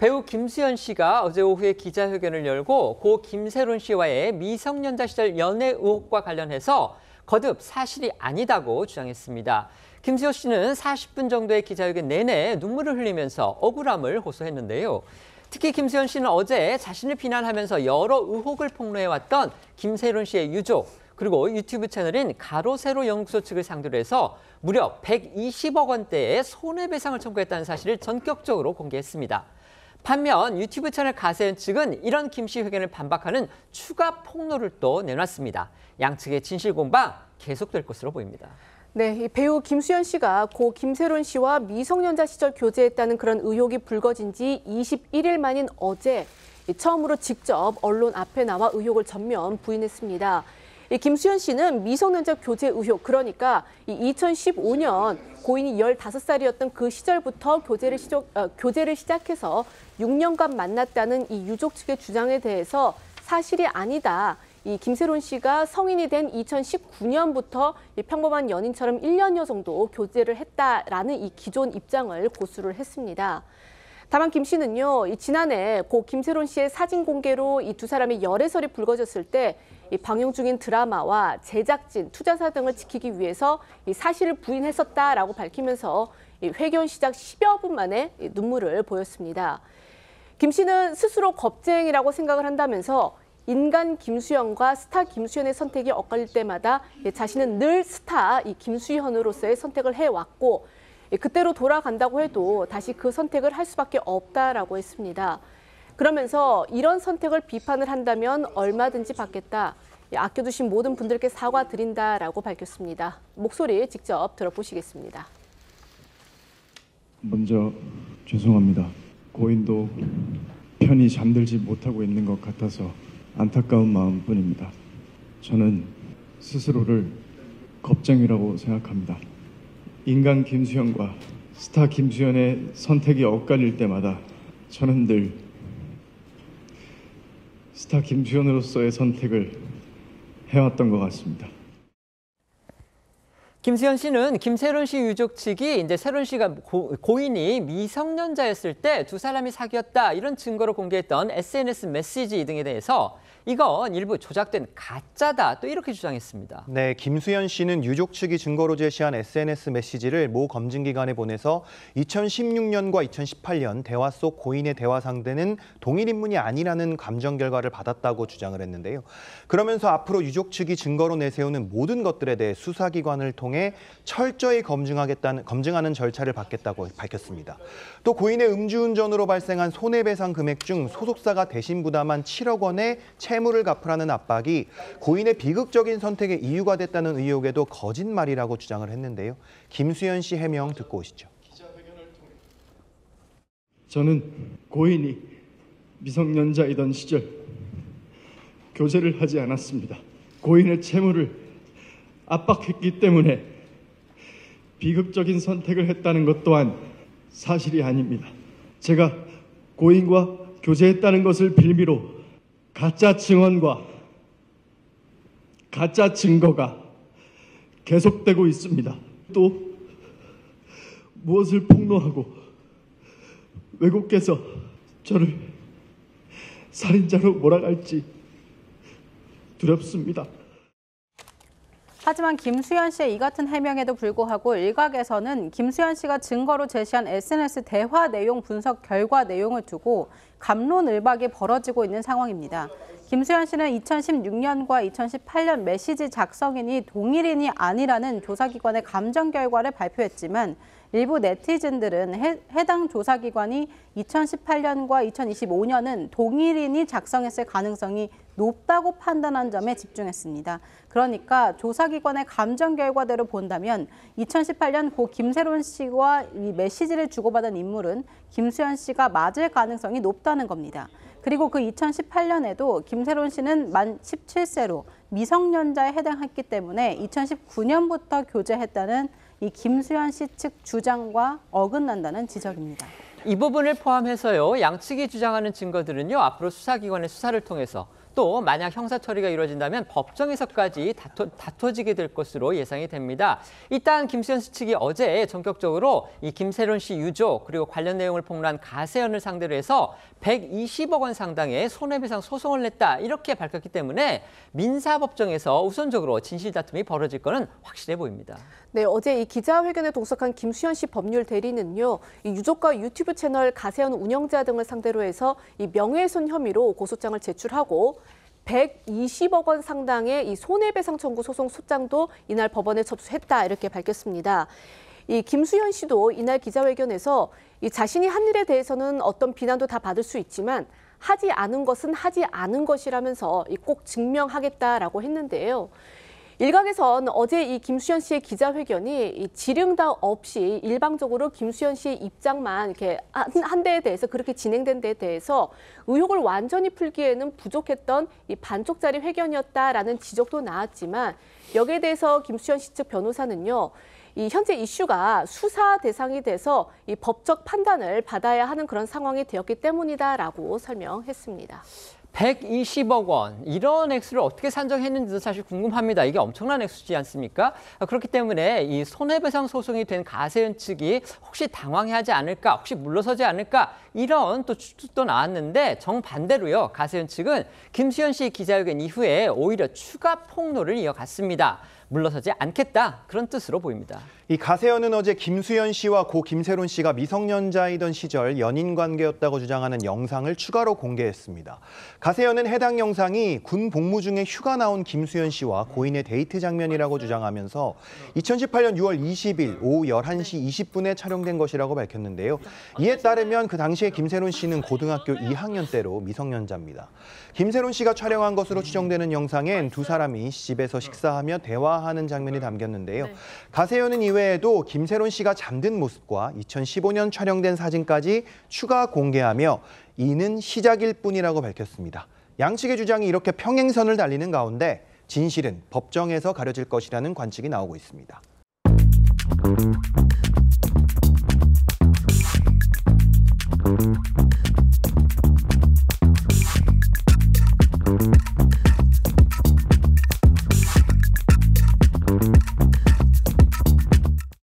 배우 김수현 씨가 어제 오후에 기자회견을 열고 고 김세론 씨와의 미성년자 시절 연애 의혹과 관련해서 거듭 사실이 아니다고 주장했습니다. 김수현 씨는 40분 정도의 기자회견 내내 눈물을 흘리면서 억울함을 호소했는데요. 특히 김수현 씨는 어제 자신을 비난하면서 여러 의혹을 폭로해왔던 김세론 씨의 유족, 그리고 유튜브 채널인 가로세로 연구소 측을 상대로 해서 무려 120억 원대의 손해배상을 청구했다는 사실을 전격적으로 공개했습니다. 반면 유튜브 채널 가세현 측은 이런 김 씨 회견을 반박하는 추가 폭로를 또 내놨습니다. 양측의 진실 공방 계속될 것으로 보입니다. 네, 이 배우 김수현 씨가 고 김세론 씨와 미성년자 시절 교제했다는 그런 의혹이 불거진 지 21일 만인 어제 처음으로 직접 언론 앞에 나와 의혹을 전면 부인했습니다. 김수현 씨는 미성년자 교제 의혹, 그러니까 2015년 고인이 15살이었던 그 시절부터 교제를 시작해서 6년간 만났다는 이 유족 측의 주장에 대해서 사실이 아니다. 이 김세론 씨가 성인이 된 2019년부터 평범한 연인처럼 1년여 정도 교제를 했다라는 이 기존 입장을 고수를 했습니다. 다만 김 씨는요, 지난해 고 김세론 씨의 사진 공개로 이 두 사람의 열애설이 불거졌을 때 방영 중인 드라마와 제작진, 투자사 등을 지키기 위해서 이 사실을 부인했었다라고 밝히면서 회견 시작 10여 분 만에 눈물을 보였습니다. 김 씨는 스스로 겁쟁이라고 생각을 한다면서 인간 김수현과 스타 김수현의 선택이 엇갈릴 때마다 자신은 늘 스타 김수현으로서의 선택을 해왔고 그때로 돌아간다고 해도 다시 그 선택을 할 수밖에 없다라고 했습니다. 그러면서 이런 선택을 비판을 한다면 얼마든지 받겠다. 아껴두신 모든 분들께 사과드린다라고 밝혔습니다. 목소리 직접 들어보시겠습니다. 먼저 죄송합니다. 고인도 편히 잠들지 못하고 있는 것 같아서 안타까운 마음뿐입니다. 저는 스스로를 겁쟁이라고 생각합니다. 인간 김수현과 스타 김수현의 선택이 엇갈릴 때마다 저는 늘 스타 김수현으로서의 선택을 해왔던 것 같습니다. 김수현 씨는 김세론 씨 유족 측이 이제 세론 씨가 고인이 미성년자였을 때 두 사람이 사귀었다 이런 증거를 공개했던 SNS 메시지 등에 대해서 이건 일부 조작된 가짜다 또 이렇게 주장했습니다. 네, 김수현 씨는 유족 측이 증거로 제시한 SNS 메시지를 모 검증기관에 보내서 2016년과 2018년 대화 속 고인의 대화 상대는 동일 인물이 아니라는 감정 결과를 받았다고 주장을 했는데요. 그러면서 앞으로 유족 측이 증거로 내세우는 모든 것들에 대해 수사기관을 통해 철저히 검증하는 절차를 받겠다고 밝혔습니다. 또 고인의 음주운전으로 발생한 손해배상 금액 중 소속사가 대신 부담한 7억 원의 채무를 갚으라는 압박이 고인의 비극적인 선택의 이유가 됐다는 의혹에도 거짓말이라고 주장을 했는데요. 김수현 씨 해명 듣고 오시죠. 저는 고인이 미성년자이던 시절 교제를 하지 않았습니다. 고인의 채무를 압박했기 때문에 비극적인 선택을 했다는 것 또한 사실이 아닙니다. 제가 고인과 교제했다는 것을 빌미로 가짜 증언과 가짜 증거가 계속되고 있습니다. 또 무엇을 폭로하고 외국께서 저를 살인자로 몰아갈지 두렵습니다. 하지만 김수현 씨의 이 같은 해명에도 불구하고 일각에서는 김수현 씨가 증거로 제시한 SNS 대화 내용 분석 결과 내용을 두고 갑론을박이 벌어지고 있는 상황입니다. 김수현 씨는 2016년과 2018년 메시지 작성인이 동일인이 아니라는 조사기관의 감정 결과를 발표했지만 일부 네티즌들은 해당 조사기관이 2018년과 2025년은 동일인이 작성했을 가능성이 높다고 판단한 점에 집중했습니다. 그러니까 조사기관의 감정 결과대로 본다면 2018년 고 김세론 씨와 이 메시지를 주고받은 인물은 김수현 씨가 맞을 가능성이 높다는 겁니다. 그리고 그 2018년에도 김세론 씨는 만 17세로 미성년자에 해당했기 때문에 2019년부터 교제했다는 이 김수현 씨 측 주장과 어긋난다는 지적입니다. 이 부분을 포함해서요, 양측이 주장하는 증거들은요, 앞으로 수사기관의 수사를 통해서 또 만약 형사 처리가 이루어진다면 법정에서까지 다퉈지게 될 것으로 예상이 됩니다. 일단 김수현 씨 측이 어제 전격적으로 이 김세론 씨 유족 그리고 관련 내용을 폭로한 가세연을 상대로 해서 120억 원 상당의 손해배상 소송을 냈다 이렇게 밝혔기 때문에 민사법정에서 우선적으로 진실 다툼이 벌어질 거는 확실해 보입니다. 네, 어제 이 기자회견에 동석한 김수현 씨 법률 대리는요, 이 유족과 유튜브 채널 가세연 운영자 등을 상대로 해서 이 명예훼손 혐의로 고소장을 제출하고 120억 원 상당의 이 손해배상 청구 소송 소장도 이날 법원에 접수했다 이렇게 밝혔습니다. 이 김수현 씨도 이날 기자회견에서 이 자신이 한 일에 대해서는 어떤 비난도 다 받을 수 있지만 하지 않은 것은 하지 않은 것이라면서 꼭 증명하겠다라고 했는데요. 일각에선 어제 이 김수현 씨의 기자회견이 이 질응답 없이 일방적으로 김수현 씨의 입장만 이렇게 한 데에 대해서 그렇게 진행된 데에 대해서 의혹을 완전히 풀기에는 부족했던 이 반쪽짜리 회견이었다라는 지적도 나왔지만 여기에 대해서 김수현 씨 측 변호사는요. 이 현재 이슈가 수사 대상이 돼서 이 법적 판단을 받아야 하는 그런 상황이 되었기 때문이다라고 설명했습니다. 120억 원 이런 액수를 어떻게 산정했는지도 사실 궁금합니다. 이게 엄청난 액수지 않습니까? 그렇기 때문에 이 손해배상 소송이 된 가세연 측이 혹시 당황하지 않을까, 혹시 물러서지 않을까 이런 또 추측도 나왔는데 정반대로요. 가세연 측은 김수현 씨 기자회견 이후에 오히려 추가 폭로를 이어갔습니다. 물러서지 않겠다 그런 뜻으로 보입니다. 이 가세연은 어제 김수현 씨와 고 김세론 씨가 미성년자이던 시절 연인 관계였다고 주장하는 영상을 추가로 공개했습니다. 가세연은 해당 영상이 군 복무 중에 휴가 나온 김수현 씨와 고인의 데이트 장면이라고 주장하면서 2018년 6월 20일 오후 11시 20분에 촬영된 것이라고 밝혔는데요. 이에 따르면 그 당시에 김세론 씨는 고등학교 2학년 때로 미성년자입니다. 김세론 씨가 촬영한 것으로 추정되는 영상엔 두 사람이 집에서 식사하며 대화하는 장면이 담겼는데요. 가세연은 이외에도 김세론 씨가 잠든 모습과 2015년 촬영된 사진까지 추가 공개하며 이는 시작일 뿐이라고 밝혔습니다. 양측의 주장이 이렇게 평행선을 달리는 가운데 진실은 법정에서 가려질 것이라는 관측이 나오고 있습니다.